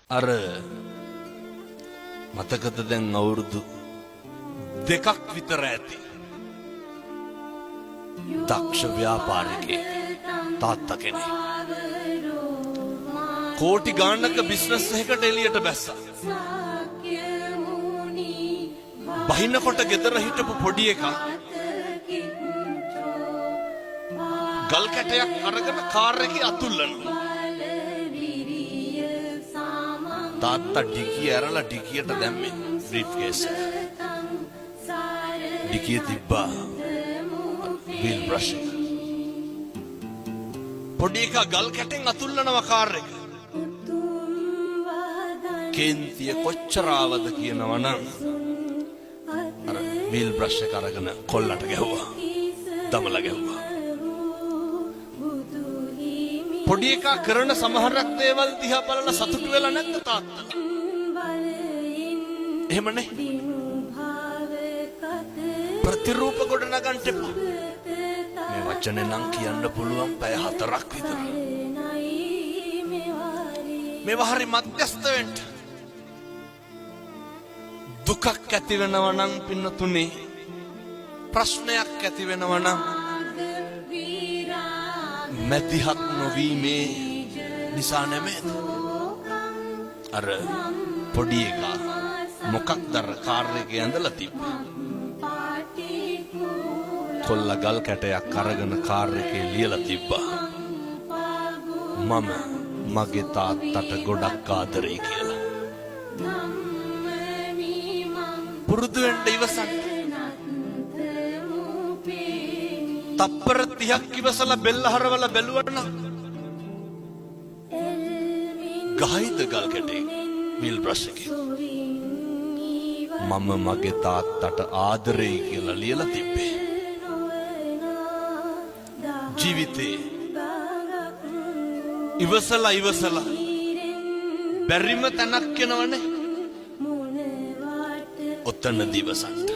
අර මතකද දැන් අවුරුදු 2ක් විතර ඇති දක්ෂ ව්‍යාපාරිකයෙක් තාත්තා කෙනෙක් කෝටි ගාණක බිස්නස් එකකට එළියට බැස්සා. බහිනකොට ගෙදර හිටපු පොඩි එකා ගල් කැටයක් අරගෙන කාර් එකේ අතුල්ලනවා. තාත්තා ඩිකිය ඇරලා ඩිකියට දැම්මේ බ්‍රීෆ් කේස් එක. ඩිකිය තිබ්බා වීල් බ්‍රෂ් එක. පොඩි එකා ගල් කැටෙන් අතුල්ලනවා කාර් එක. කේන්තිය කොච්චර ආවද කියනවනම් අර වීල් බ්‍රෂ් එක අරගෙන කොල්ලට ගැහුවා. දමලා ගැහුවා. පොඩි එකා කරන සමහරක් දේවල් දිහා බලලා සතුටු වෙලා නැද්ද තාත්තා? එහෙමනේ. ප්‍රතිරූප ගොඩ නගන්න එපා. මේ වචනේ නම් කියන්න පුළුවන් පැය 4ක් විතර. මේවා හරි මධ්‍යස්ථ වෙන්න. දුකක් ඇති වෙනවා නම් පින්නතුනේ ප්‍රශ්නයක් ඇති වෙනවා නම් මැදිහත් නොවීමේ නිසා නෙමෙයිද? අර පොඩි එකා මොකක්ද අර කාර් එකේ ඇඳලා තිබ්බේ. කොල්ලා ගල් කැටයක් අරගෙන කාර් එකේ ලියලා තිබ්බා. මම මගේ තාත්තට ගොඩක් ආදරෙයි කියලා. පුරුදු වෙන්න ඉවසන්න. තප්පර 30ක් ඉවසලා බෙල්ල හරවලා බැලුවනම් ගහයිද ගල් කැටේ වීල් බ්‍රෂ් එකේ. මම මගේ තාත්තට ආදරෙයි කියලා ලියලා තිබ්බේ. ජීවිතේ ඉවසලා බැරිම තැනක් එනවනේ. ඔතන දිවසන්ට